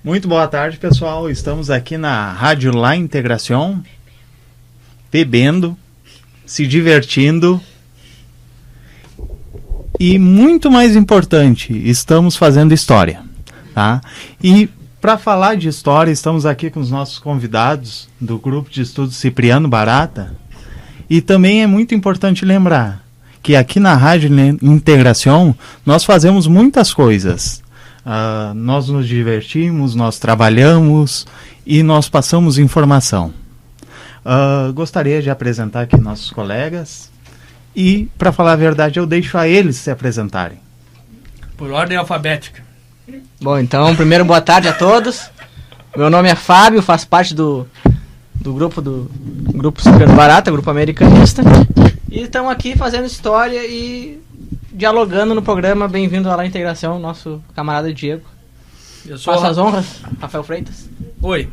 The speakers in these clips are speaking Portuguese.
Muito boa tarde, pessoal. Estamos aqui na Rádio La Integração, bebendo, se divertindo e, muito mais importante, estamos fazendo história, tá? E para falar de história, estamos aqui com os nossos convidados do Grupo de Estudos Cipriano Barata. E também é muito importante lembrar que aqui na Rádio Integração nós fazemos muitas coisas. Nós nos divertimos, nós trabalhamos e nós passamos informação. Gostaria de apresentar aqui nossos colegas e, para falar a verdade, eu deixo a eles se apresentarem. Por ordem alfabética. Bom, então, primeiro, boa tarde a todos. Meu nome é Fábio, faço parte do Grupo Cipriano Barata, Grupo Americanista. E estamos aqui fazendo história e dialogando no programa. Bem-vindo à La Integração, nosso camarada Diego. Faça as honras, Rafael Freitas. Oi.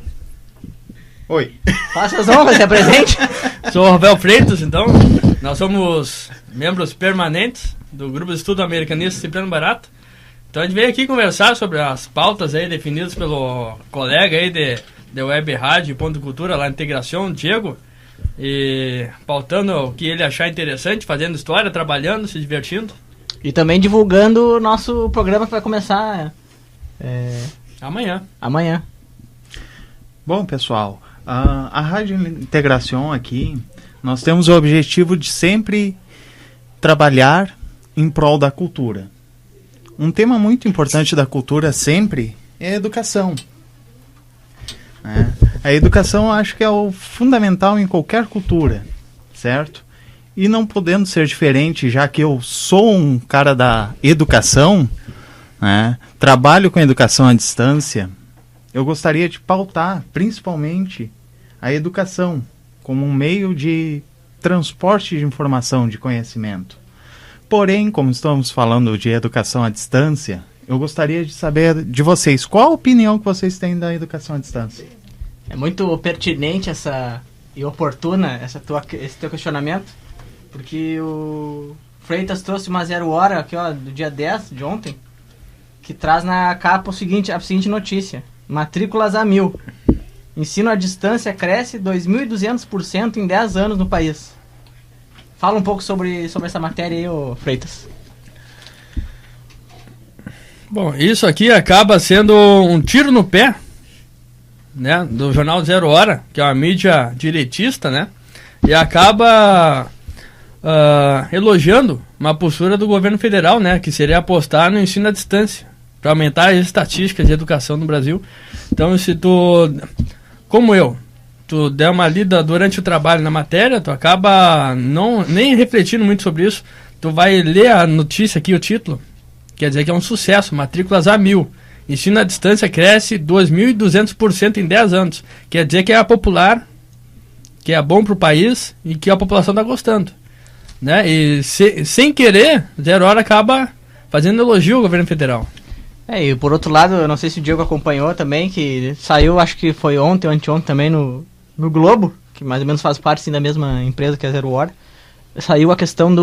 Faça as honras, se apresente. Sou o Rafael Freitas, então. Nós somos membros permanentes do Grupo de Estudo Americanista Cipriano Barata. Então a gente veio aqui conversar sobre as pautas aí definidas pelo colega aí de Web Rádio e Ponto Cultura, La Integração, Diego. E pautando o que ele achar interessante, fazendo história, trabalhando, se divertindo. E também divulgando o nosso programa que vai começar amanhã. Bom, pessoal, a Rádio Integração aqui, nós temos o objetivo de sempre trabalhar em prol da cultura. Um tema muito importante da cultura sempre é a educação. A educação eu acho que é o fundamental em qualquer cultura, certo? E não podendo ser diferente, já que eu sou um cara da educação, trabalho com educação à distância, eu gostaria de pautar principalmente a educação como um meio de transporte de informação, de conhecimento. Porém, como estamos falando de educação à distância, eu gostaria de saber de vocês, qual a opinião que vocês têm da educação à distância? É muito pertinente e oportuna esse teu questionamento, porque o Freitas trouxe uma 0 hora aqui, ó, do dia 10 de ontem, que traz na capa a seguinte notícia: matrículas a 1.000. Ensino à distância cresce 2.200% em 10 anos no país. Fala um pouco sobre essa matéria aí, ô Freitas. Bom, isso aqui acaba sendo um tiro no pé, né, do jornal 0 Hora, que é uma mídia direitista, né, e acaba elogiando uma postura do governo federal, né, que seria apostar no ensino à distância, para aumentar as estatísticas de educação no Brasil. Então, se tu, como tu der uma lida durante o trabalho na matéria, tu acaba nem refletindo muito sobre isso, tu vai ler a notícia aqui, o título, quer dizer que é um sucesso, matrículas a 1.000. Ensino à distância cresce 2.200% em 10 anos. Quer dizer que é popular, que é bom para o país e que a população está gostando. Né? E sem querer, 0 Hora acaba fazendo elogio ao governo federal. E por outro lado, eu não sei se o Diego acompanhou também, que saiu, acho que foi ontem ou anteontem também no Globo, que mais ou menos faz parte sim, da mesma empresa que a 0 Hora. Saiu a questão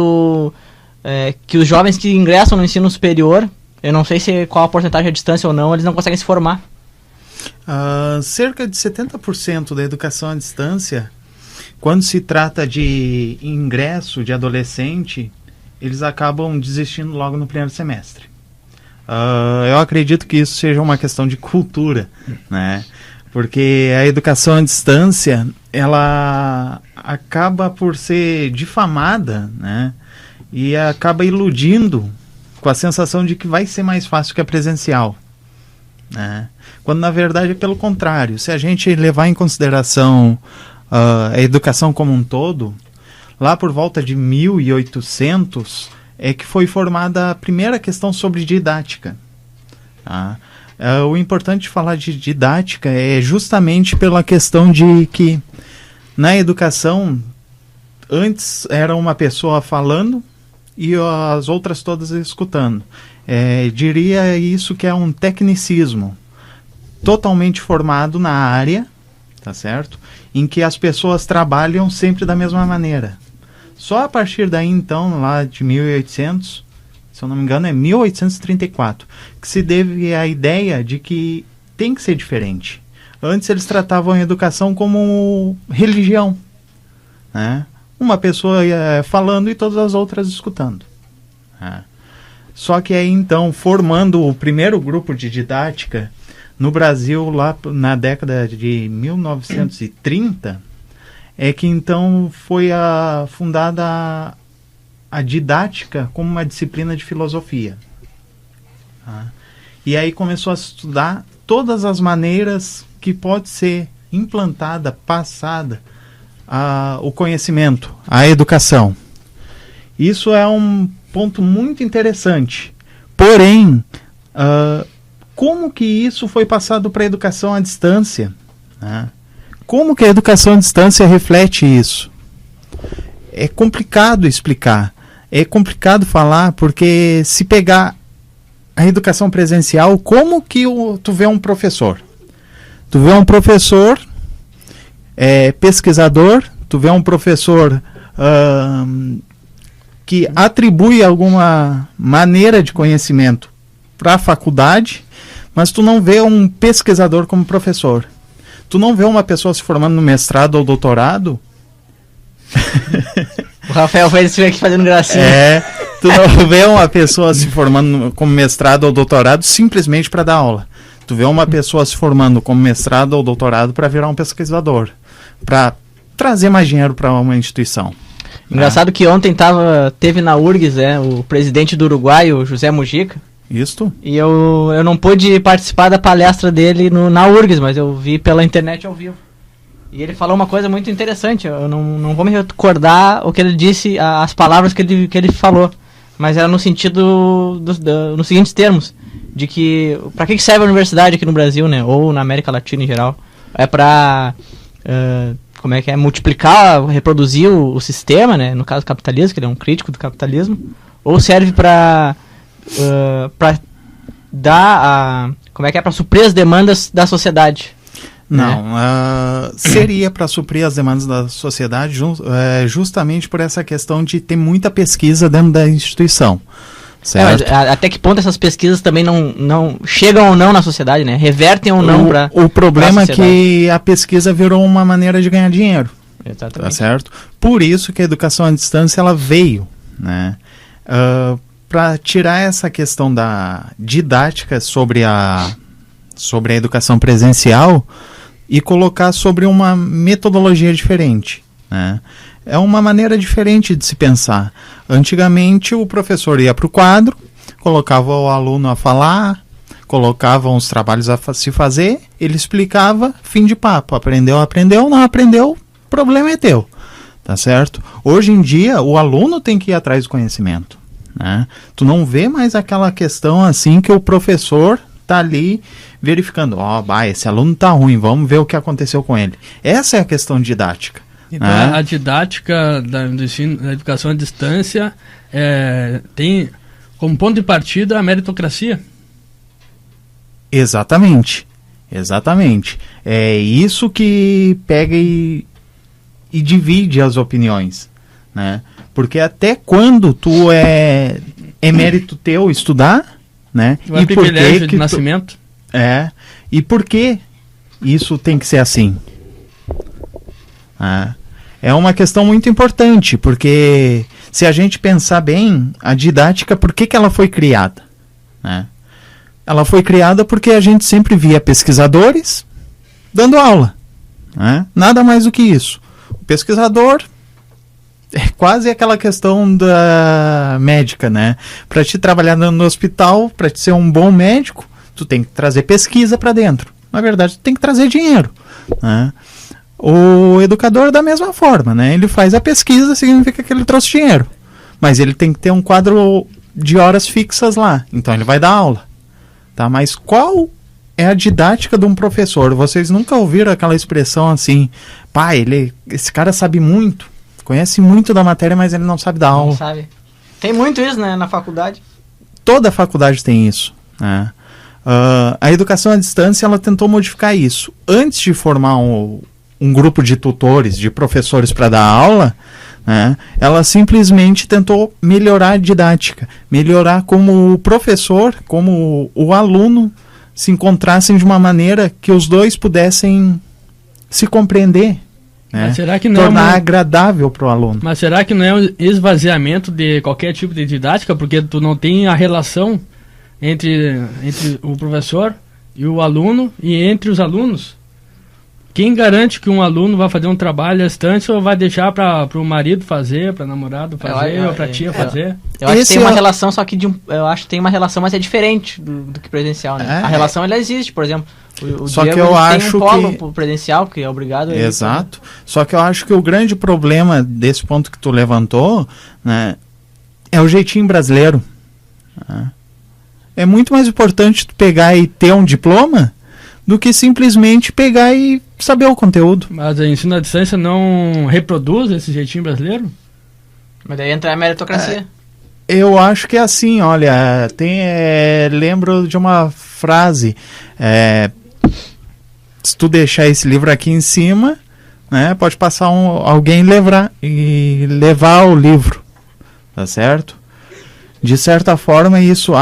que os jovens que ingressam no ensino superior, eu não sei qual a porcentagem à distância ou não, eles não conseguem se formar. Cerca de 70% da educação à distância, quando se trata de ingresso de adolescente, eles acabam desistindo logo no primeiro semestre. Eu acredito que isso seja uma questão de cultura, né? Porque a educação à distância, ela acaba por ser difamada, né? E acaba iludindo com a sensação de que vai ser mais fácil que a presencial, né? Quando na verdade é pelo contrário. Se a gente levar em consideração a educação como um todo, lá por volta de 1800 é que foi formada a primeira questão sobre didática, tá? O importante de falar de didática é justamente pela questão de que na educação antes era uma pessoa falando e as outras todas escutando. Diria isso que é um tecnicismo totalmente formado na área, tá certo? Em que as pessoas trabalham sempre da mesma maneira. Só a partir daí, então, lá de 1800, se eu não me engano é 1834, que se deve à ideia de que tem que ser diferente. Antes eles tratavam a educação como religião, né? Uma pessoa falando e todas as outras escutando, né? Só que aí então, formando o primeiro grupo de didática no Brasil, lá na década de 1930, é que então foi fundada a didática como uma disciplina de filosofia. Tá? E aí começou a estudar todas as maneiras que pode ser implantada, passada, o conhecimento, a educação. Isso é um ponto muito interessante. Porém, como que isso foi passado para a educação à distância? Né? Como que a educação à distância reflete isso? É complicado explicar. É complicado falar, porque se pegar a educação presencial, como que tu vê um professor? Tu vê um professor pesquisador, tu vê um professor que atribui alguma maneira de conhecimento para a faculdade, mas tu não vê um pesquisador como professor. Tu não vê uma pessoa se formando no mestrado ou doutorado. O Rafael vai aqui fazendo gracinha. Tu não vê uma pessoa se formando como mestrado ou doutorado simplesmente para dar aula. Tu vê uma pessoa se formando como mestrado ou doutorado para virar um pesquisador, para trazer mais dinheiro para uma instituição. Engraçado que ontem teve na URGS o presidente do Uruguai, o José Mujica. Isto? E eu não pude participar da palestra dele na URGS, mas eu vi pela internet ao vivo. E ele falou uma coisa muito interessante. Eu não vou me recordar o que ele disse, as palavras que ele falou, mas era no sentido nos seguintes termos, de que para que serve a universidade aqui no Brasil, né, ou na América Latina em geral? É para multiplicar, reproduzir o sistema, né, no caso do capitalismo, que ele é um crítico do capitalismo, ou serve para dar para suprir as demandas da sociedade? Não, seria para suprir as demandas da sociedade justamente por essa questão de ter muita pesquisa dentro da instituição. Certo? Mas até que ponto essas pesquisas também não chegam ou não na sociedade, né? Revertem ou não para o problema é que a pesquisa virou uma maneira de ganhar dinheiro. Exatamente. Tá certo? Por isso que a educação à distância ela veio, né? Para tirar essa questão da didática sobre a educação presencial e colocar sobre uma metodologia diferente, né? É uma maneira diferente de se pensar. Antigamente o professor ia para o quadro, colocava o aluno a falar, colocava os trabalhos a se fazer, ele explicava, fim de papo. Aprendeu, não aprendeu, o problema é teu. Tá certo? Hoje em dia o aluno tem que ir atrás do conhecimento, né? Tu não vê mais aquela questão assim que o professor tá ali verificando, esse aluno tá ruim, vamos ver o que aconteceu com ele. Essa é a questão didática. Então, a didática do ensino, da educação à distância tem como ponto de partida a meritocracia. Exatamente. É isso que pega e divide as opiniões, né? Porque até quando tu é mérito teu estudar, né? E privilégio de nascimento. E por que isso tem que ser assim? É uma questão muito importante, porque se a gente pensar bem, a didática, por que ela foi criada? Né? Ela foi criada porque a gente sempre via pesquisadores dando aula. Né? Nada mais do que isso. O pesquisador é quase aquela questão da médica, né? Para te trabalhar no hospital, para te ser um bom médico, tu tem que trazer pesquisa para dentro. Na verdade, tu tem que trazer dinheiro, né? O educador da mesma forma, né? Ele faz a pesquisa, significa que ele trouxe dinheiro. Mas ele tem que ter um quadro de horas fixas lá. Então ele vai dar aula. Tá? Mas qual é a didática de um professor? Vocês nunca ouviram aquela expressão assim, esse cara sabe muito, conhece muito da matéria, mas ele não sabe dar aula. Não sabe. Tem muito isso, né, na faculdade. Toda faculdade tem isso, né? A educação à distância, ela tentou modificar isso. Antes de formar um grupo de tutores, de professores para dar aula, né? Ela simplesmente tentou melhorar a didática, melhorar como o professor, como o aluno se encontrassem de uma maneira que os dois pudessem se compreender, né? Mas será que não tornar agradável para o aluno. Mas será que não é um esvaziamento de qualquer tipo de didática, porque tu não tem a relação entre o professor e o aluno e entre os alunos? Quem garante que um aluno vai fazer um trabalho à distância ou vai deixar para o marido fazer, para namorado fazer, ou para tia fazer? Eu acho que tem uma relação, só que eu acho que tem uma relação, mas é diferente do que presencial, né? A relação ela existe, por exemplo. O só Diego, que eu acho tem um polo presencial que é obrigado a Exato. Só que eu acho que o grande problema desse ponto que tu levantou, né, é o jeitinho brasileiro. Né? É muito mais importante tu pegar e ter um diploma do que simplesmente pegar e saber o conteúdo. Mas o ensino à distância não reproduz esse jeitinho brasileiro? Mas daí entra a meritocracia. Eu acho que é assim, olha, lembro de uma frase, se tu deixar esse livro aqui em cima, né, pode passar alguém levar o livro, tá certo? De certa forma isso,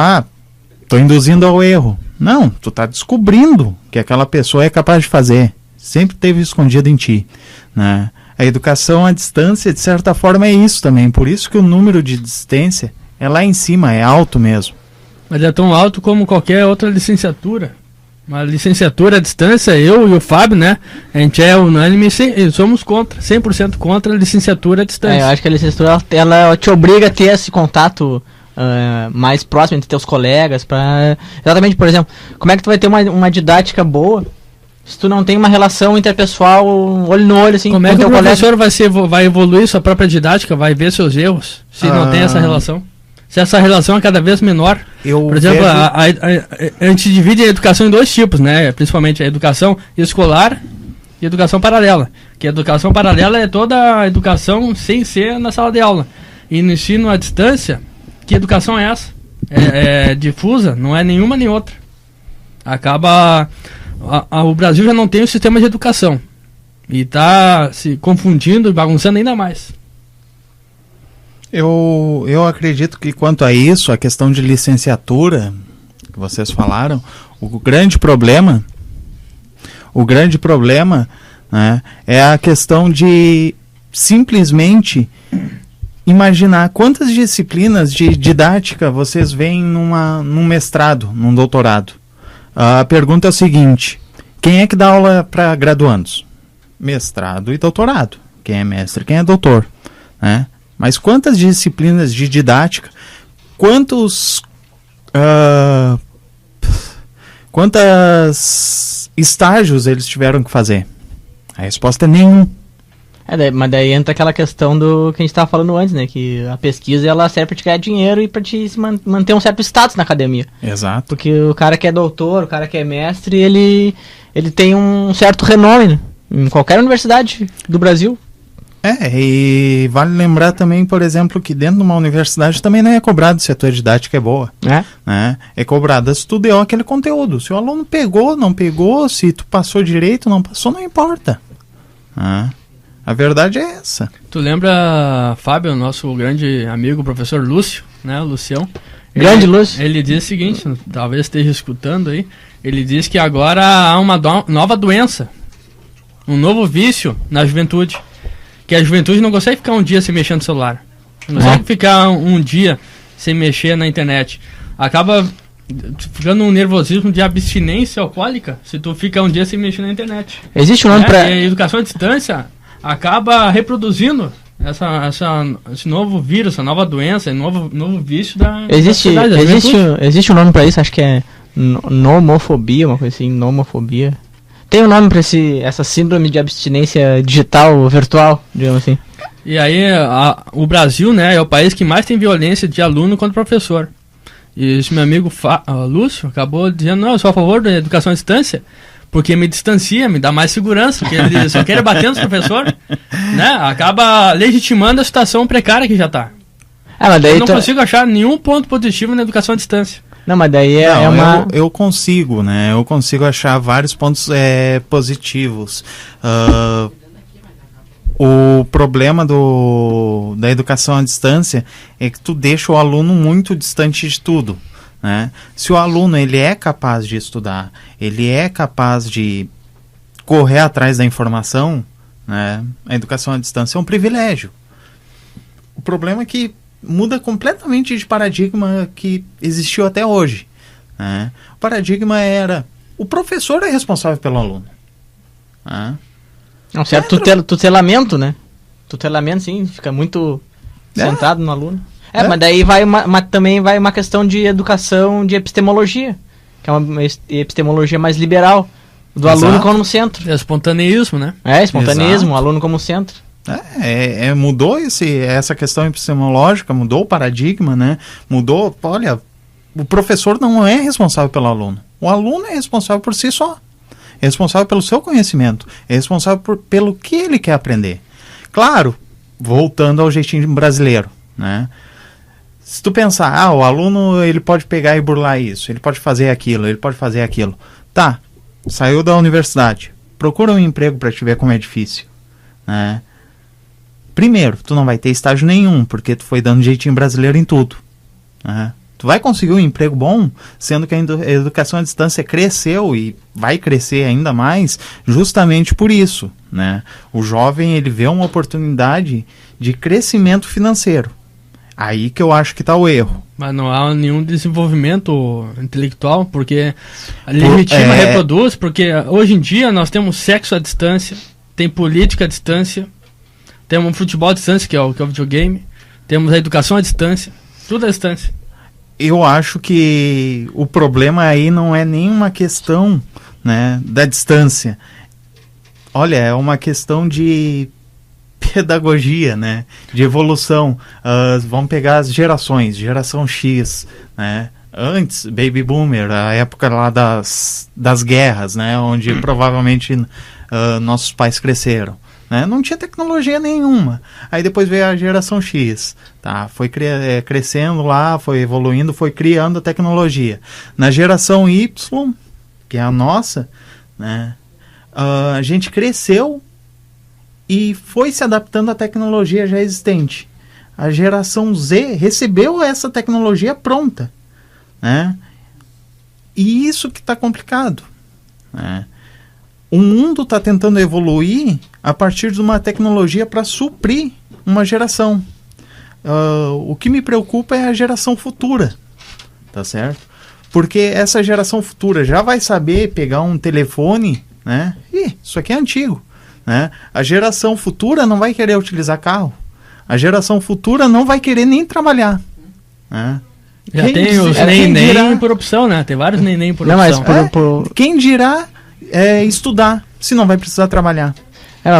tô induzindo ao erro. Não, tu tá descobrindo que aquela pessoa é capaz de fazer. Sempre teve escondido em ti, né? A educação à distância, de certa forma, é isso também. Por isso que o número de distância é lá em cima, é alto mesmo. Mas é tão alto como qualquer outra licenciatura. Uma licenciatura à distância, eu e o Fábio, né? A gente é unânime e somos contra, 100% contra a licenciatura à distância. Eu acho que a licenciatura, ela te obriga a ter esse contato mais próximo entre teus colegas, exatamente, por exemplo, como é que tu vai ter uma didática boa se tu não tem uma relação interpessoal olho no olho, assim, como é que o professor vai evoluir sua própria didática, vai ver seus erros, se não tem essa relação? Se essa relação é cada vez menor. Por exemplo, a gente divide a educação em dois tipos, né? Principalmente a educação escolar e a educação paralela. Que a educação paralela é toda a educação sem ser na sala de aula. E no ensino à distância, que educação é essa? É difusa, não é nenhuma nem outra. Acaba... o Brasil já não tem um sistema de educação. E está se confundindo e bagunçando ainda mais. Eu acredito que quanto a isso, a questão de licenciatura, que vocês falaram, o grande problema, né, é a questão de simplesmente imaginar quantas disciplinas de didática vocês veem num mestrado, num doutorado. A pergunta é o seguinte: quem é que dá aula para graduandos? Mestrado e doutorado. Quem é mestre, quem é doutor, né? Mas quantas disciplinas de didática, quantos estágios eles tiveram que fazer? A resposta é nenhum. Mas daí entra aquela questão do que a gente estava falando antes, né? Que a pesquisa ela serve para te ganhar dinheiro e para te manter um certo status na academia. Exato. Porque o cara que é doutor, o cara que é mestre, ele tem um certo renome, né? Em qualquer universidade do Brasil. E vale lembrar também, por exemplo, que dentro de uma universidade também não é cobrado se a tua didática é boa. Né? É cobrado se tu deu aquele conteúdo. Se o aluno pegou, não pegou, se tu passou direito, não passou, não importa. A verdade é essa. Tu lembra, Fábio, nosso grande amigo, professor Lúcio, né, Lucião? Grande Lúcio. Ele diz o seguinte, talvez esteja escutando aí, ele diz que agora há uma nova doença, um novo vício na juventude, que a juventude não consegue ficar um dia sem mexer no celular, não consegue ficar um dia sem mexer na internet, acaba ficando um nervosismo de abstinência alcoólica se tu fica um dia sem mexer na internet. Existe um nome para... E a educação à distância acaba reproduzindo esse novo vírus, essa nova doença, esse novo vício da sociedade. Existe um nome para isso, acho que é nomofobia, uma coisa assim, nomofobia. Tem um nome para essa síndrome de abstinência digital, virtual, digamos assim. E aí, o Brasil, né, é o país que mais tem violência de aluno contra professor. E esse meu amigo Lúcio acabou dizendo, não, eu sou a favor da educação à distância, porque me distancia, me dá mais segurança, porque ele só quer bater nos professores, né? Acaba legitimando a situação precária que já está. Mas daí eu não consigo achar nenhum ponto positivo na educação à distância. Não, mas daí eu consigo, né? Eu consigo achar vários pontos positivos. O problema da educação à distância é que tu deixa o aluno muito distante de tudo, né? Se o aluno ele é capaz de estudar, ele é capaz de correr atrás da informação, né? A educação à distância é um privilégio. O problema é que muda completamente de paradigma que existiu até hoje, né? O paradigma era o professor é responsável pelo aluno, né? Um certo tutelamento, né? Tutelamento, sim, fica muito centrado no aluno. Mas daí também vai uma questão de educação de epistemologia, que é uma epistemologia mais liberal, do aluno como centro. É espontaneísmo, né? Espontaneísmo, o aluno como centro. Mudou essa questão epistemológica, mudou o paradigma, né? Mudou, olha, o professor não é responsável pelo aluno. O aluno é responsável por si só. É responsável pelo seu conhecimento, é responsável pelo que ele quer aprender. Claro, voltando ao jeitinho brasileiro, né? Se tu pensar, o aluno ele pode pegar e burlar isso, ele pode fazer aquilo, Tá, saiu da universidade, procura um emprego para te ver como é difícil, né? Primeiro, tu não vai ter estágio nenhum, porque tu foi dando jeitinho brasileiro em tudo, né? Tu vai conseguir um emprego bom, sendo que a educação à distância cresceu e vai crescer ainda mais justamente por isso, né? O jovem ele vê uma oportunidade de crescimento financeiro. Aí que eu acho que está o erro. Mas não há nenhum desenvolvimento intelectual, porque a legitima reproduz, porque hoje em dia nós temos sexo à distância, tem política à distância, temos futebol à distância, que é o videogame, temos a educação à distância, tudo à distância. Eu acho que o problema aí não é nenhuma questão, né, da distância. Olha, é uma questão de pedagogia, né, de evolução. Vamos pegar as gerações, geração X, né, antes, Baby Boomer, a época lá das guerras, né, onde provavelmente nossos pais cresceram. Né? Não tinha tecnologia nenhuma. Aí depois veio a geração X, tá? Foi crescendo lá, foi evoluindo, foi criando a tecnologia. Na geração Y, que é a nossa, né? A gente cresceu e foi se adaptando à tecnologia já existente. A geração Z recebeu essa tecnologia pronta, né? E isso que está complicado, né? O mundo está tentando evoluir a partir de uma tecnologia para suprir uma geração. O que me preocupa é a geração futura, tá certo? Porque essa geração futura já vai saber pegar um telefone, né? Isso aqui é antigo, né? A geração futura não vai querer utilizar carro. A geração futura não vai querer nem trabalhar, né? Já tem os nem por opção, né? Tem vários nem por opção. Mas quem dirá estudar, se não vai precisar trabalhar.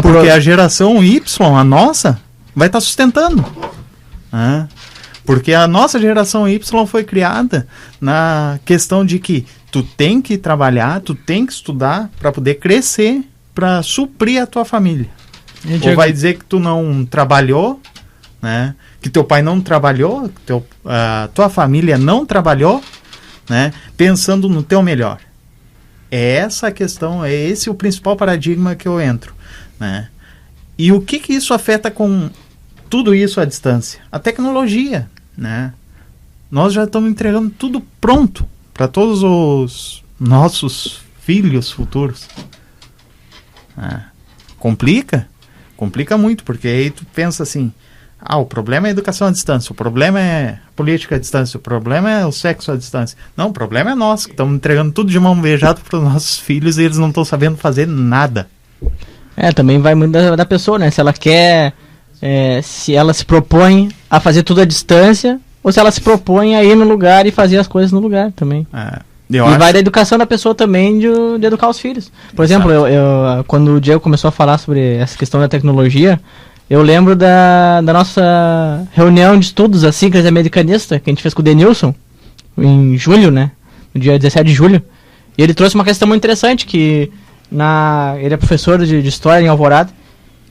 Porque a geração Y, a nossa, vai estar sustentando. Porque a nossa geração Y foi criada na questão de que tu tem que trabalhar, tu tem que estudar para poder crescer, para suprir a tua família. Ou vai dizer que tu não trabalhou, né? Que teu pai não trabalhou, que tua família não trabalhou, né? Pensando no teu melhor. É essa a questão, é esse o principal paradigma que eu entro, né? E o que isso afeta com tudo isso à distância? A tecnologia, né? Nós já estamos entregando tudo pronto para todos os nossos filhos futuros. Complica muito, porque aí tu pensa assim, o problema é a educação à distância, o problema é a política à distância, o problema é o sexo à distância. Não, o problema é nosso, que estamos entregando tudo de mão beijada para os nossos filhos e eles não estão sabendo fazer nada. Também vai muito da pessoa, né? Se ela quer, se ela se propõe a fazer tudo à distância, ou se ela se propõe a ir no lugar e fazer as coisas no lugar também. Vai da educação da pessoa também de educar os filhos. Por exemplo, eu, quando o Diego começou a falar sobre essa questão da tecnologia, eu lembro da nossa reunião de estudos, assim, que é americanista, que a gente fez com o Denilson, em julho, né? No dia 17 de julho. E ele trouxe uma questão muito interessante, que ele é professor de história em Alvorada,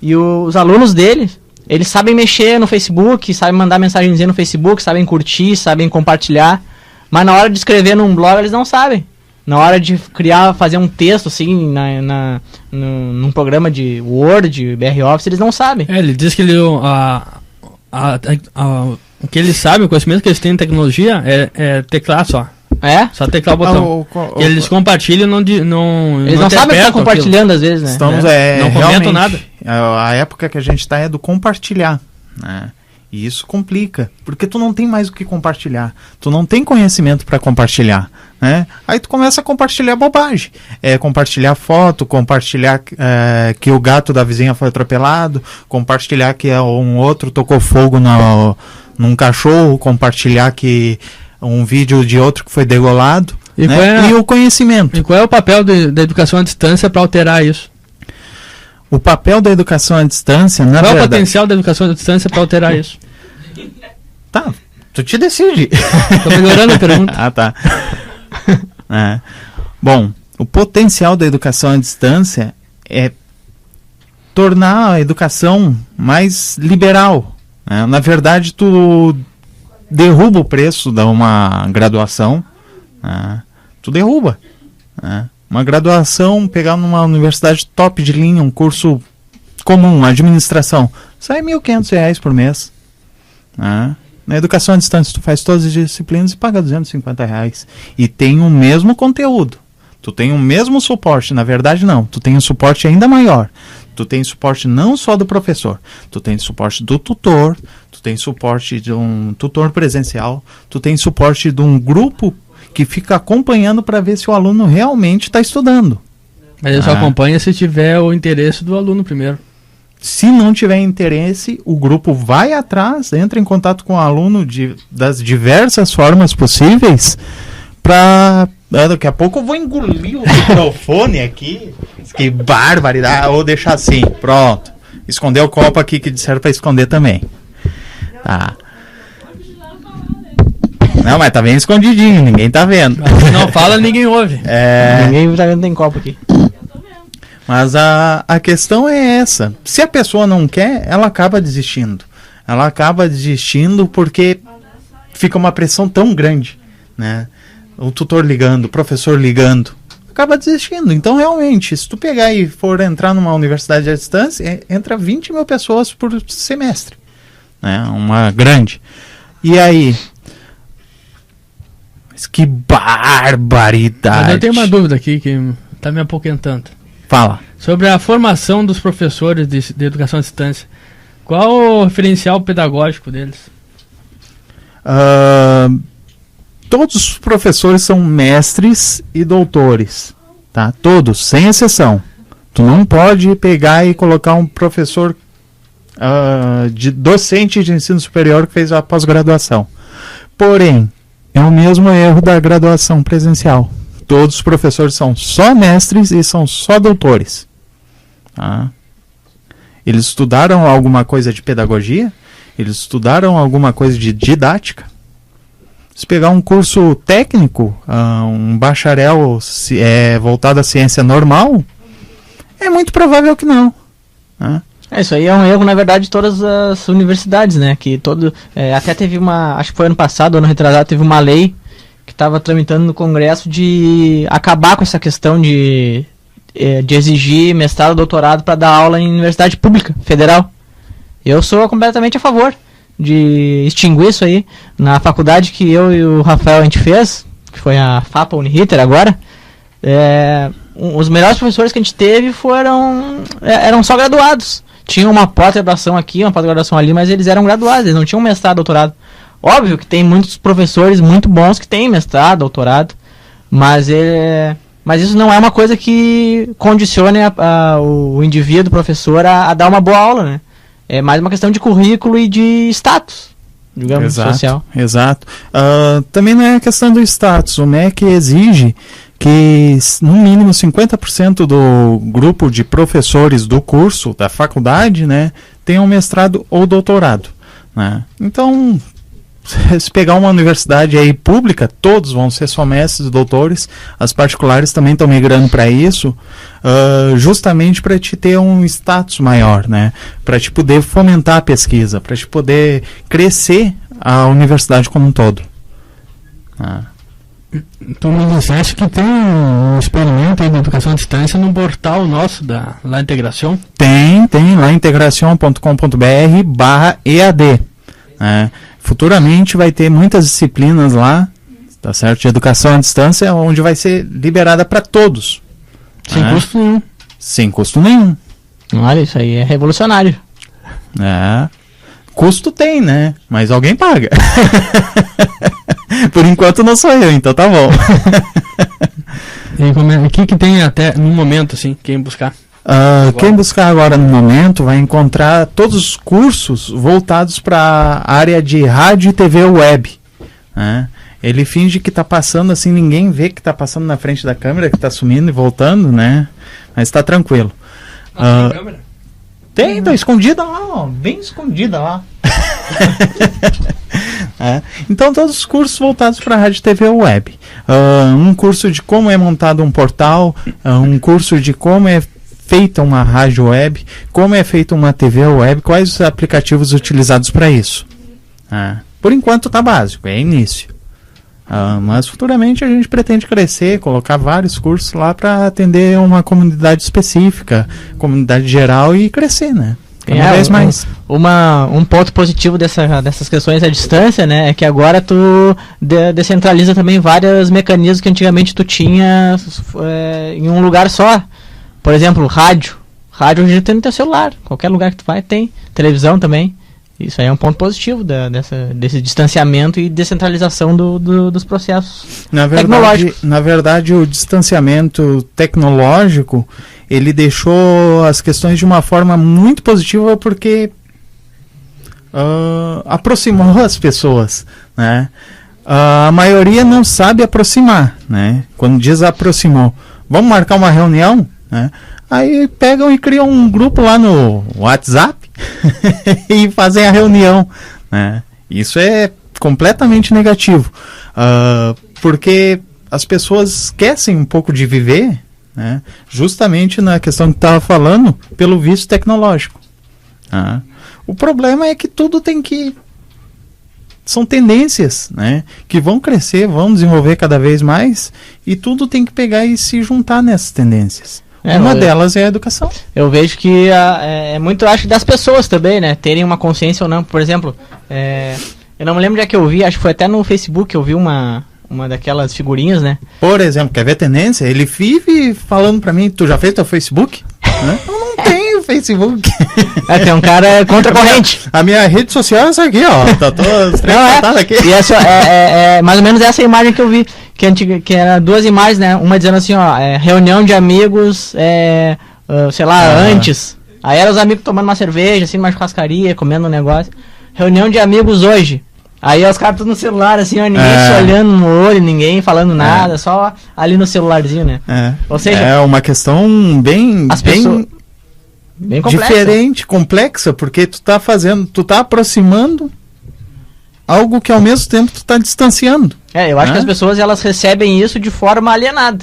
e os alunos dele, eles sabem mexer no Facebook, sabem mandar mensagenzinha no Facebook, sabem curtir, sabem compartilhar, mas na hora de escrever num blog eles não sabem. na hora de fazer um texto, assim, num programa de Word, BR Office, eles não sabem. Ele diz que o que eles sabem, o conhecimento que eles têm em tecnologia é teclar só. É? Só teclar o botão. Eles compartilham, eles não sabem que estão compartilhando às vezes, né? Não comentam nada. A época que a gente está é do compartilhar, né? E isso complica, porque tu não tem mais o que compartilhar. Tu não tem conhecimento para compartilhar, né? Aí tu começa a compartilhar bobagem. Compartilhar foto, compartilhar que o gato da vizinha foi atropelado, compartilhar que um outro tocou fogo num cachorro, compartilhar que um vídeo de outro que foi degolado, né? E o conhecimento. E qual é o papel da educação à distância para alterar isso? O papel da educação à distância, na verdade... Qual é o potencial da educação à distância para alterar isso? Tá, tu te decide. Tô melhorando a pergunta. Ah, tá. Bom, o potencial da educação à distância é tornar a educação mais liberal, né? Na verdade, tu derruba o preço de uma graduação, né? Tu derruba, né? Uma graduação, pegar numa universidade top de linha, um curso comum, administração, sai R$1.500 por mês. Né? Na educação à distância, tu faz todas as disciplinas e paga R$250. E tem o mesmo conteúdo. Tu tem o mesmo suporte. Na verdade, não. Tu tem um suporte ainda maior. Tu tem suporte não só do professor. Tu tem suporte do tutor. Tu tem suporte de um tutor presencial. Tu tem suporte de um grupo que fica acompanhando para ver se o aluno realmente está estudando. Mas ele só acompanha se tiver o interesse do aluno primeiro. Se não tiver interesse, o grupo vai atrás, entra em contato com o aluno das diversas formas possíveis para... Daqui a pouco eu vou engolir o microfone aqui. Que barbaridade. Ou deixar assim, pronto. Esconder o copo aqui que disseram para esconder também. Tá. Não, mas tá bem escondidinho, ninguém tá vendo. Não fala, ninguém ouve. Ninguém tá vendo, tem copo aqui. Mas a questão é essa. Se a pessoa não quer, ela acaba desistindo. Ela acaba desistindo porque fica uma pressão tão grande, né? O tutor ligando, o professor ligando, acaba desistindo. Então, realmente, se tu pegar e for entrar numa universidade à distância, entra 20 mil pessoas por semestre, né? Uma grande. E aí... Que barbaridade. Mas eu tenho uma dúvida aqui que está me apoquentando. Fala. Sobre a formação dos professores de educação à distância. Qual o referencial pedagógico deles? Todos os professores são mestres e doutores. Tá? Todos, sem exceção. Tu não pode pegar e colocar um professor docente de ensino superior que fez a pós-graduação. Porém, é o mesmo erro da graduação presencial. Todos os professores são só mestres e são só doutores. Tá? Eles estudaram alguma coisa de pedagogia? Eles estudaram alguma coisa de didática? Se pegar um curso técnico, um bacharel voltado à ciência normal, é muito provável que não. Tá? Isso aí é um erro, na verdade, de todas as universidades, né? Que até teve acho que foi ano passado, ano retrasado, teve uma lei que estava tramitando no Congresso de acabar com essa questão de exigir mestrado, doutorado para dar aula em universidade pública, federal. Eu sou completamente a favor de extinguir isso aí. Na faculdade que eu e o Rafael a gente fez, que foi a FAPA Uniriter agora, os melhores professores que a gente teve eram só graduados. Tinha uma pós-graduação aqui, uma pós-graduação ali, mas eles eram graduados, eles não tinham mestrado, doutorado. Óbvio que tem muitos professores muito bons que têm mestrado, doutorado, mas isso não é uma coisa que condicione o indivíduo, o professor, a dar uma boa aula, né? É mais uma questão de currículo e de status, digamos, social. Exato. Também não é a questão do status. O MEC exige que no mínimo 50% do grupo de professores do curso, da faculdade, né, tenham mestrado ou doutorado, né? Então, se pegar uma universidade aí pública, todos vão ser só mestres e doutores. As particulares também estão migrando para isso, justamente para te ter um status maior, né? Para te poder fomentar a pesquisa, para te poder crescer a universidade como um todo. Tu me disseste que tem um experimento aí de educação à distância no portal nosso da Integração. Tem lá integração.com.br/EAD. Futuramente vai ter muitas disciplinas lá, tá certo? De educação à distância, onde vai ser liberada para todos. Sem custo nenhum. Sem custo nenhum. Olha, isso aí é revolucionário. Custo tem, né? Mas alguém paga. Por enquanto não sou eu, então tá bom. E o que tem até no momento, assim, quem buscar? Quem buscar agora no momento vai encontrar todos os cursos voltados para a área de rádio e TV web. Ele finge que tá passando assim, ninguém vê que tá passando na frente da câmera, que tá sumindo e voltando, né? Mas tá tranquilo. Tem câmera? Tá escondida lá, ó, bem escondida lá. Então todos os cursos voltados para rádio e TV web. Um curso de como é montado um portal, um curso de como é feita uma rádio web, como é feita uma TV web, quais os aplicativos utilizados para isso. Por enquanto tá básico, é início. Mas futuramente a gente pretende crescer, colocar vários cursos lá para atender uma comunidade específica, comunidade geral e crescer, né? Cada vez mais. Um ponto positivo dessas questões à distância, né, é que agora tu descentraliza também vários mecanismos que antigamente tu tinha em um lugar só. Por exemplo, rádio. Rádio hoje tem no teu celular. Qualquer lugar que tu vai tem. Televisão também. Isso aí é um ponto positivo desse distanciamento e descentralização dos processos tecnológicos. Na verdade, o distanciamento tecnológico, ele deixou as questões de uma forma muito positiva porque aproximou as pessoas, né? A maioria não sabe aproximar, né? Quando diz aproximou, vamos marcar uma reunião, né? Aí pegam e criam um grupo lá no WhatsApp e fazem a reunião, né? Isso é completamente negativo, porque as pessoas esquecem um pouco de viver, né? Justamente na questão que estava falando, pelo vício tecnológico. O problema é que tudo tem que... São tendências, né? Que vão crescer, vão desenvolver cada vez mais, e tudo tem que pegar e se juntar nessas tendências. Uma delas é a educação. Eu vejo que é muito, acho, das pessoas também, né? Terem uma consciência ou não. Por exemplo, eu não me lembro de que eu vi, acho que foi até no Facebook, eu vi uma daquelas figurinhas, né? Por exemplo, quer ver tendência? Ele vive falando pra mim, tu já fez teu Facebook? Né? Eu não tenho Facebook. Tem um cara contra a corrente. A minha rede social é essa aqui, ó. Tá toda aqui. E essa é mais ou menos essa imagem que eu vi. Que era duas imagens, né? Uma dizendo assim, ó, reunião de amigos, sei lá, antes. Aí eram os amigos tomando uma cerveja, assim, numa churrascaria, comendo um negócio. Reunião de amigos hoje. Aí os caras tudo no celular, assim, ó, ninguém se olhando no olho, ninguém falando nada, só ali no celularzinho, né? Ou seja... É uma questão bem complexa. Diferente, complexa, porque tu tá aproximando algo que ao mesmo tempo tu tá distanciando. Eu acho que as pessoas, elas recebem isso de forma alienada.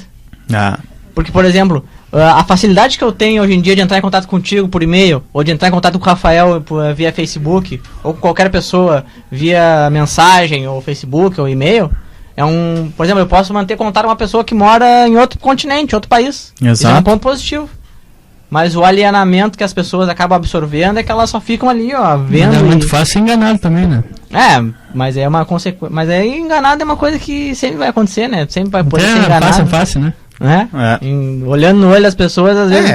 Porque, por exemplo, a facilidade que eu tenho hoje em dia de entrar em contato contigo por e-mail, ou de entrar em contato com o Rafael via Facebook, ou com qualquer pessoa via mensagem, ou Facebook, ou e-mail, por exemplo, eu posso manter contato com uma pessoa que mora em outro continente, outro país. Exato. Isso é um ponto positivo. Mas o alienamento que as pessoas acabam absorvendo é que elas só ficam ali, ó, vendo. Mas é muito fácil ser enganado também, né? Mas é uma consequência. Mas aí enganado é uma coisa que sempre vai acontecer, né? Sempre vai poder ser enganado. Fácil, né? Olhando no olho das pessoas, às vezes.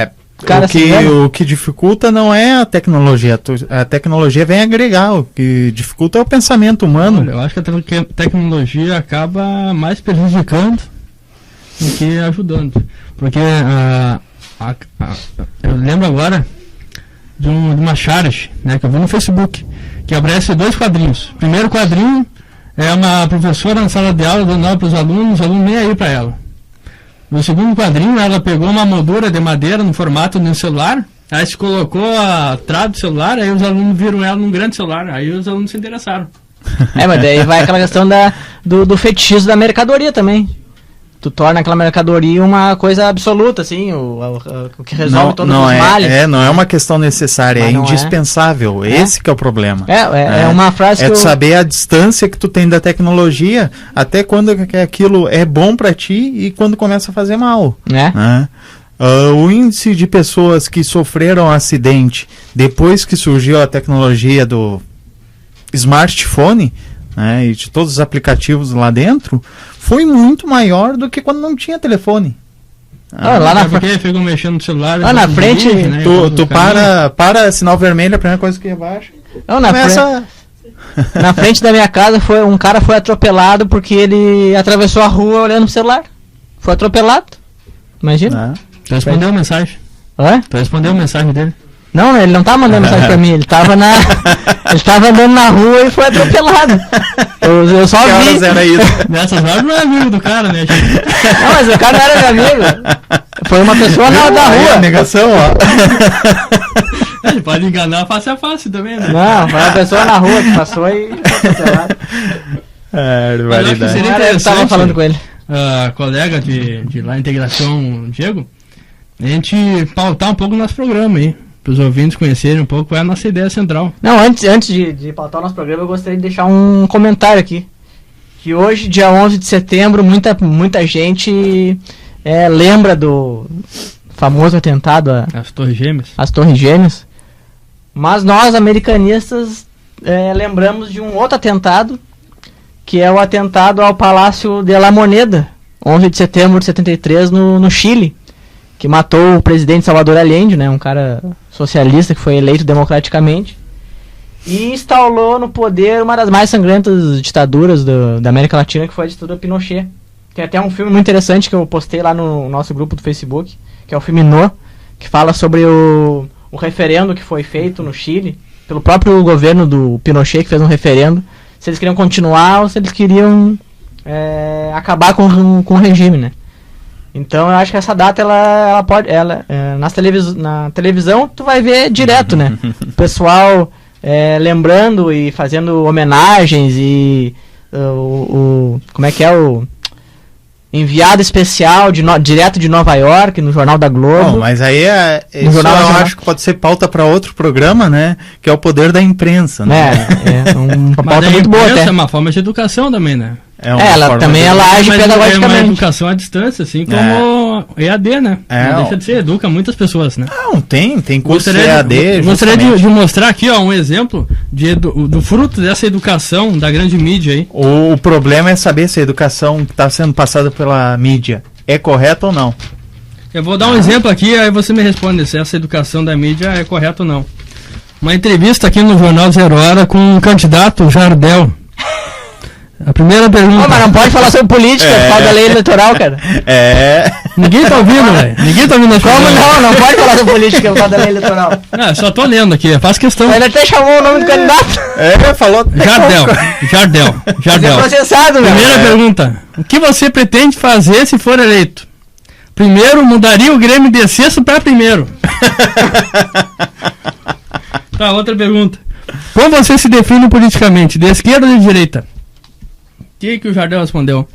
O que dificulta não é a tecnologia. A tecnologia vem agregar. O que dificulta é o pensamento humano. Olha, eu acho que a tecnologia acaba mais prejudicando do que ajudando. Porque eu lembro agora de uma charge, né, que eu vi no Facebook, que aparece 2 quadrinhos. O primeiro quadrinho é uma professora na sala de aula dando aula para os alunos nem aí para ela. No segundo quadrinho, ela pegou uma moldura de madeira no formato de um celular, aí se colocou atrás do celular, aí os alunos viram ela num grande celular, aí os alunos se interessaram. Mas daí vai aquela questão do fetichismo da mercadoria também. tu torna aquela mercadoria uma coisa absoluta, assim, o que resolve todos os males. Não é uma questão necessária, é Mas não indispensável. Esse que é o problema. É uma frase que tu saber a distância que tu tem da tecnologia, até quando que aquilo é bom para ti e quando começa a fazer mal. Né? O índice de pessoas que sofreram acidente depois que surgiu a tecnologia do smartphone, né, e de todos os aplicativos lá dentro, foi muito maior do que quando não tinha telefone. Lá na frente ficam mexendo no celular. Lá na frente, dirige, né, tu para sinal vermelho, a primeira coisa que abaixa. Na frente da minha casa um cara foi atropelado porque ele atravessou a rua olhando pro celular. Foi atropelado. Imagina. Tu respondeu a mensagem? Tu respondeu a mensagem dele? Não, ele não tava mandando mensagem pra mim, ele tava andando na rua e foi atropelado. Eu só vi. Que era isso? Nessas horas não é amigo do cara, né, gente? Não, mas o cara não era meu amigo. Foi uma pessoa da rua. Negação, ó. Ele pode enganar face a face também, né? Não, foi uma pessoa na rua que passou e foi atropelado. Mas eu acho que seria interessante. Eu tava falando com ele. Colega de lá Integração, Diego, a gente pautar um pouco o nosso programa aí. Para os ouvintes conhecerem um pouco qual é a nossa ideia central. Não, antes de pautar o nosso programa, eu gostaria de deixar um comentário aqui. Que hoje, dia 11 de setembro, muita gente lembra do famoso atentado às Torres Gêmeas. As Torres Gêmeas. Mas nós, americanistas, lembramos de um outro atentado, que é o atentado ao Palácio de la Moneda, 11 de setembro de 73, no Chile, que matou o presidente Salvador Allende, né, um cara socialista que foi eleito democraticamente, e instalou no poder uma das mais sangrentas ditaduras da América Latina, que foi a ditadura Pinochet. Tem até um filme muito interessante que eu postei lá no nosso grupo do Facebook, que é o filme No, que fala sobre o referendo que foi feito no Chile, pelo próprio governo do Pinochet, que fez um referendo, se eles queriam continuar ou se eles queriam acabar com o regime, né. Então eu acho que essa data ela pode, na televisão tu vai ver direto, né? O pessoal lembrando e fazendo homenagens e como é que é o enviado especial direto de Nova York no Jornal da Globo. Bom, mas aí isso eu acho que pode ser pauta para outro programa, né? Que é o poder da imprensa, né? Uma pauta muito boa até. É uma forma de educação também, né? Ela também age pedagogicamente. É uma educação à distância, assim como EAD, né? Não deixa de ser, educa muitas pessoas, né? Não, tem curso de EAD. Gostaria de mostrar aqui, ó, um exemplo do fruto dessa educação da grande mídia aí. O problema é saber se a educação que está sendo passada pela mídia é correta ou não. Eu vou dar um exemplo aqui, aí você me responde se essa educação da mídia é correta ou não. Uma entrevista aqui no Jornal 0 Hora com um candidato, Jardel. A primeira pergunta. Mas não pode falar sobre política por causa da lei eleitoral, cara. Ninguém tá ouvindo, velho. Ninguém tá ouvindo. Como não pode falar sobre política por causa da lei eleitoral. Só tô lendo aqui, faz questão. Ele até chamou o nome do candidato. Falou. Jardel. É processado, meu. Primeira pergunta. O que você pretende fazer se for eleito? Primeiro, mudaria o Grêmio de sexto para primeiro. Tá, outra pergunta. Como você se define politicamente? De esquerda ou de direita? O que o Jardel respondeu?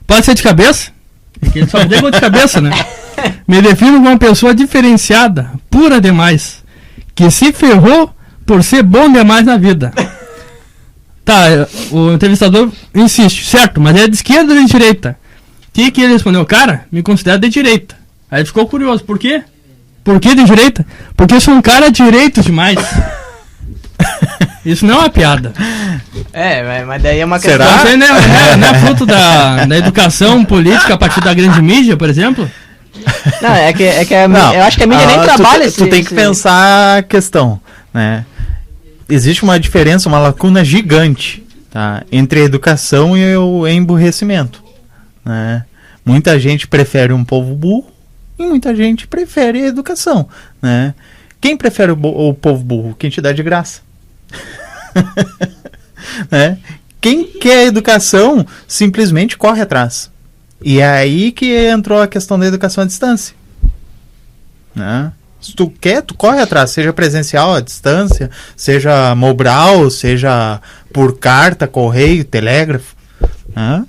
Pode ser de cabeça? Porque ele só deu de cabeça, né? Me defino como uma pessoa diferenciada, pura demais, que se ferrou por ser bom demais na vida. Tá, o entrevistador insiste, certo, mas é de esquerda ou de direita? O que ele respondeu? Cara, me considero de direita. Aí ele ficou curioso, por quê? Por que de direita? Porque eu sou um cara direito demais. Isso não é uma piada. Mas daí é uma questão... Será? Você não é fruto da educação política a partir da grande mídia, por exemplo? Não, eu acho que a mídia nem trabalha Tu tem que pensar a questão, né? Existe uma diferença, uma lacuna gigante, tá, entre a educação e o emburrecimento, né? Muita gente prefere um povo burro e muita gente prefere a educação, né? Quem prefere o povo burro? Quem te dá de graça. Né? Quem quer a educação simplesmente corre atrás. E é aí que entrou a questão da educação à distância, né? Se tu quer, tu corre atrás, seja presencial à distância, seja Mobral, seja por carta, correio, telégrafo, né?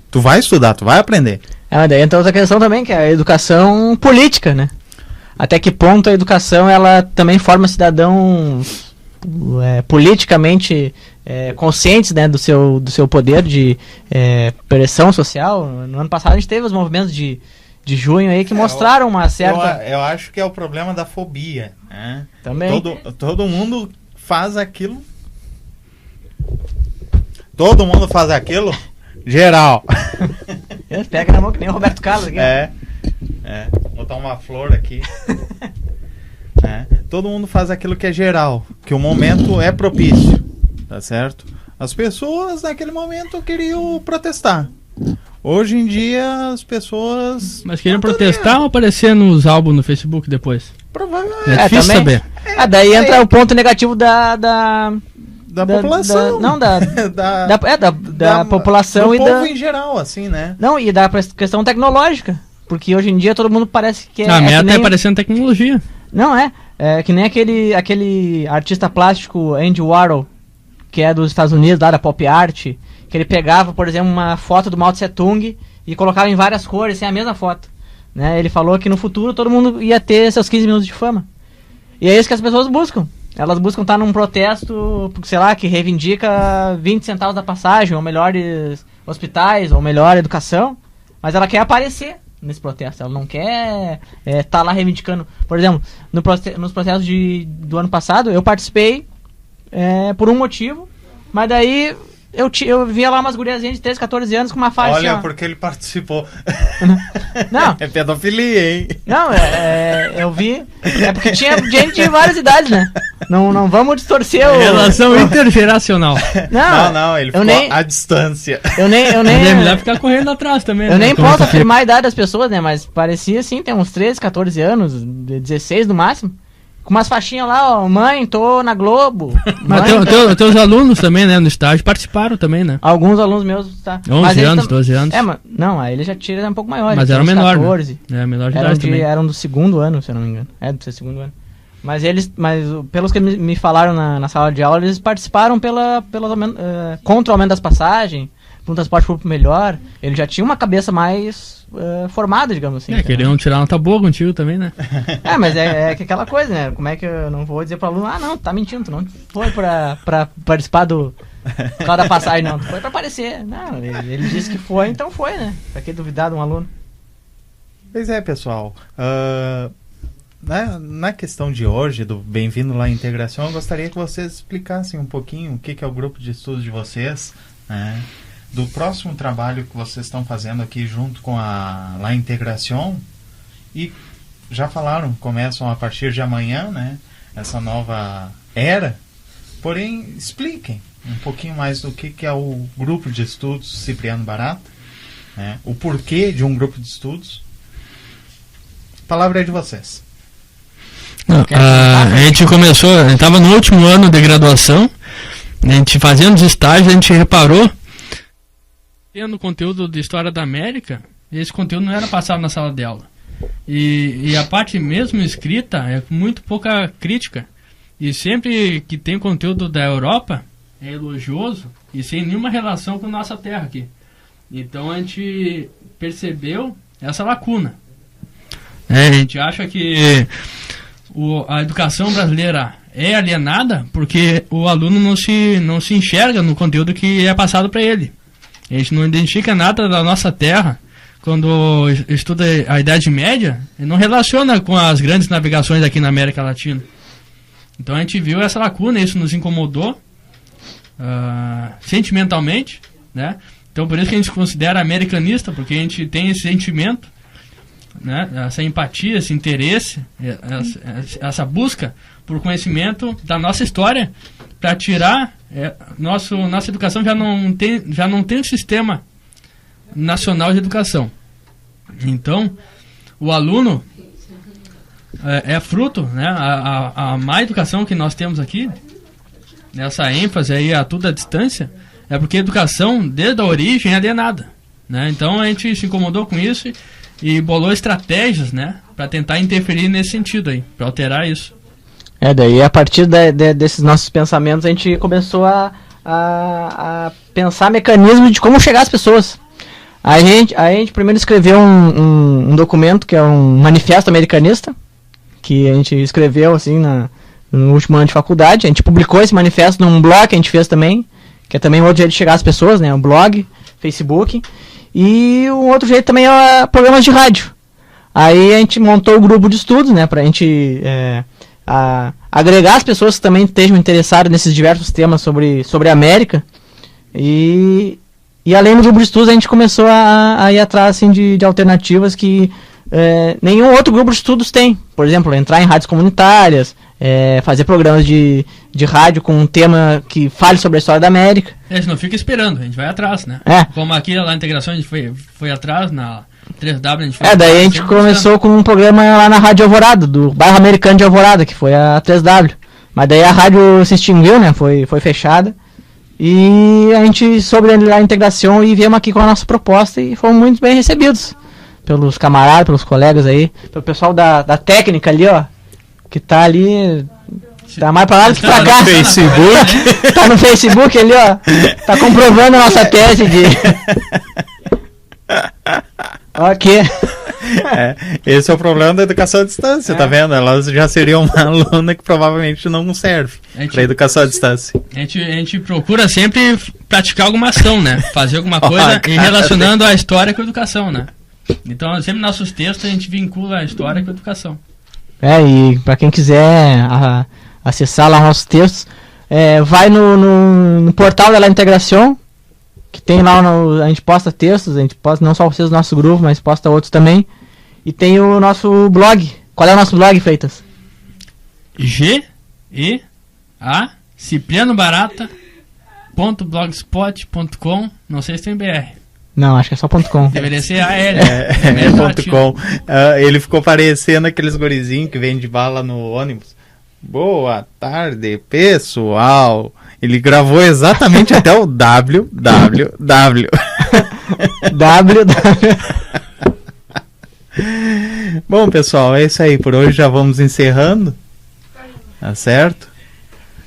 Tu vai estudar, tu vai aprender. Daí entra outra questão também, que é a educação política, né? Até que ponto a educação, ela também forma cidadãos politicamente conscientes, né, do seu poder de pressão social. No ano passado a gente teve os movimentos de junho aí que mostraram uma certa... Eu acho que é o problema da fobia, né? Também. Todo mundo faz aquilo... Todo mundo faz aquilo... Geral. Pega na mão que nem o Roberto Carlos aqui. Vou botar uma flor aqui. Todo mundo faz aquilo que é geral, que o momento é propício, tá certo? As pessoas naquele momento queriam protestar. Hoje em dia as pessoas... Mas queriam protestar ou aparecer nos álbuns no Facebook depois? Provavelmente. É difícil saber. Daí entra o ponto negativo da população. Da população do e povo em geral, assim, né? Não, e da questão tecnológica. Porque hoje em dia todo mundo parece que A meta tá parecendo tecnologia. Não, é que nem aquele artista plástico Andy Warhol, que é dos Estados Unidos, lá da pop art, que ele pegava, por exemplo, uma foto do Mao Tse Tung e colocava em várias cores, sem a mesma foto. Né? Ele falou que no futuro todo mundo ia ter seus 15 minutos de fama. E é isso que as pessoas buscam. Elas buscam estar num protesto, sei lá, que reivindica 20 centavos da passagem, ou melhores hospitais, ou melhor educação, mas ela quer aparecer nesse protesto. Ela não quer estar lá reivindicando. Por exemplo, nos protestos do ano passado, eu participei por um motivo, mas daí eu via lá umas guriazinhas de 13, 14 anos com uma faixa... Olha, porque ele participou. Não. É pedofilia, hein? Não, eu vi... É porque tinha gente de várias idades, né? Não vamos distorcer o... Relação intergeracional. Não, ele ficou à distância. Eu nem é melhor ficar correndo atrás também. Eu nem posso afirmar a idade das pessoas, né? Mas parecia assim, tem uns 13, 14 anos, 16 no máximo. Com umas faixinhas lá, ó, mãe, tô na Globo. Mas teus alunos também, né, no estágio, participaram também, né? Alguns alunos meus, tá. 11 anos, 12 anos. Não, aí ele já tira um pouco maior. Mas era menor, 14. Né? Menor de idade também. Eram do segundo ano, se eu não me engano. Do segundo ano. Mas pelos que me falaram na sala de aula, eles participaram contra o aumento das passagens, para um transporte público melhor. Ele já tinha uma cabeça mais formada, digamos assim. Queriam tirar nota boa contigo também, né? Mas é que aquela coisa, né? Como é que eu não vou dizer para o aluno, não, tá mentindo, tu não foi para participar por causa da passagem, não. Tu foi para aparecer. Não, ele disse que foi, então foi, né? Pra que duvidar de um aluno? Pois é, pessoal. Na questão de hoje, do Bem-vindo lá à Integração, eu gostaria que vocês explicassem um pouquinho o que é o grupo de estudos de vocês, né? Do próximo trabalho que vocês estão fazendo aqui junto com a La Integração, e já falaram, começam a partir de amanhã, né, essa nova era, porém expliquem um pouquinho mais do que é o grupo de estudos Cipriano Barata, né, o porquê de um grupo de estudos. A palavra é de vocês. A gente começou, a gente estava no último ano de graduação, a gente fazendo os estágios, a gente reparou tendo conteúdo de História da América, esse conteúdo não era passado na sala de aula. E a parte mesmo escrita é muito pouca crítica. E sempre que tem conteúdo da Europa, é elogioso e sem nenhuma relação com a nossa terra aqui. Então a gente percebeu essa lacuna. A gente acha que a educação brasileira é alienada porque o aluno não se enxerga no conteúdo que é passado para ele. A gente não identifica nada da nossa terra quando estuda a Idade Média e não relaciona com as grandes navegações aqui na América Latina. Então a gente viu essa lacuna, isso nos incomodou sentimentalmente, né? Então por isso que a gente se considera americanista, porque a gente tem esse sentimento, né? Essa empatia, esse interesse, essa busca por conhecimento da nossa história para tirar nossa educação já não tem um sistema nacional de educação. Então o aluno é fruto, né, a má educação que nós temos aqui, nessa ênfase aí a tudo à distância, é porque a educação desde a origem é alienada, né? Então a gente se incomodou com isso e bolou estratégias, né, para tentar interferir nesse sentido aí, para alterar isso. Daí a partir desses nossos pensamentos a gente começou a pensar mecanismos de como chegar às pessoas. A gente primeiro escreveu um documento que é um manifesto americanista, que a gente escreveu assim no último ano de faculdade. A gente publicou esse manifesto num blog que a gente fez também, que é também um outro jeito de chegar às pessoas, né? Um blog, Facebook. E um outro jeito também é programas de rádio. Aí a gente montou o grupo de estudos, né? Pra gente agregar as pessoas que também estejam interessadas nesses diversos temas sobre a América. E além do grupo de estudos, a gente começou a ir atrás assim, de alternativas que nenhum outro grupo de estudos tem. Por exemplo, entrar em rádios comunitárias, fazer programas de rádio com um tema que fale sobre a história da América. A gente não fica esperando, a gente vai atrás, né? Como aqui lá na integração a gente foi atrás, na 3W a gente foi daí a gente começou com um programa lá na Rádio Alvorada, do bairro americano de Alvorada, que foi a 3W. Mas daí a rádio se extinguiu, né? Foi fechada. E a gente soube lá a integração e viemos aqui com a nossa proposta e fomos muito bem recebidos pelos camaradas, pelos colegas aí, pelo pessoal da técnica ali, ó, que tá ali, tá mais pra lá do que pra cá. No Facebook. Tá no Facebook ali, ó, tá comprovando a nossa tese de... Ok. Esse é o problema da educação à distância, tá vendo? Elas já seriam uma aluna que provavelmente não serve para educação à distância. A gente procura sempre praticar alguma ação, né? Fazer alguma coisa relacionando a história com a educação, né? Então, sempre nossos textos a gente vincula a história com a educação. E para quem quiser acessar lá nossos textos, vai no portal da Integração, que tem lá, a gente posta textos, a gente posta não só vocês do nosso grupo, mas posta outros também. E tem o nosso blog. Qual é o nosso blog, Freitas? GEA.ciprianobarata.blogspot.com. Não sei se tem BR. Não, acho que é só .com. Deveria ser AL. .com. Ele ficou parecendo aqueles gurizinhos que vendem bala no ônibus. Boa tarde, pessoal. Ele gravou exatamente até o www. Bom, pessoal, é isso aí. Por hoje já vamos encerrando. Tá certo?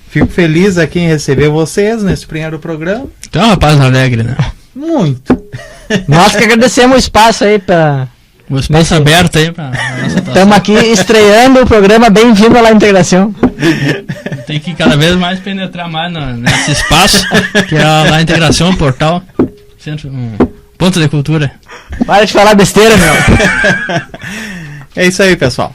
Fico feliz aqui em receber vocês nesse primeiro programa. Então, rapaz alegre, né? Muito. Nós que agradecemos o espaço aí para... O espaço aberto aí para nossa atuação. Estamos aqui estreando o programa Bem-vindo à La Integração. Tem que cada vez mais penetrar mais nesse espaço, que é a Integração, um portal, centro, ponto de cultura. Para de falar besteira, meu. É isso aí, pessoal.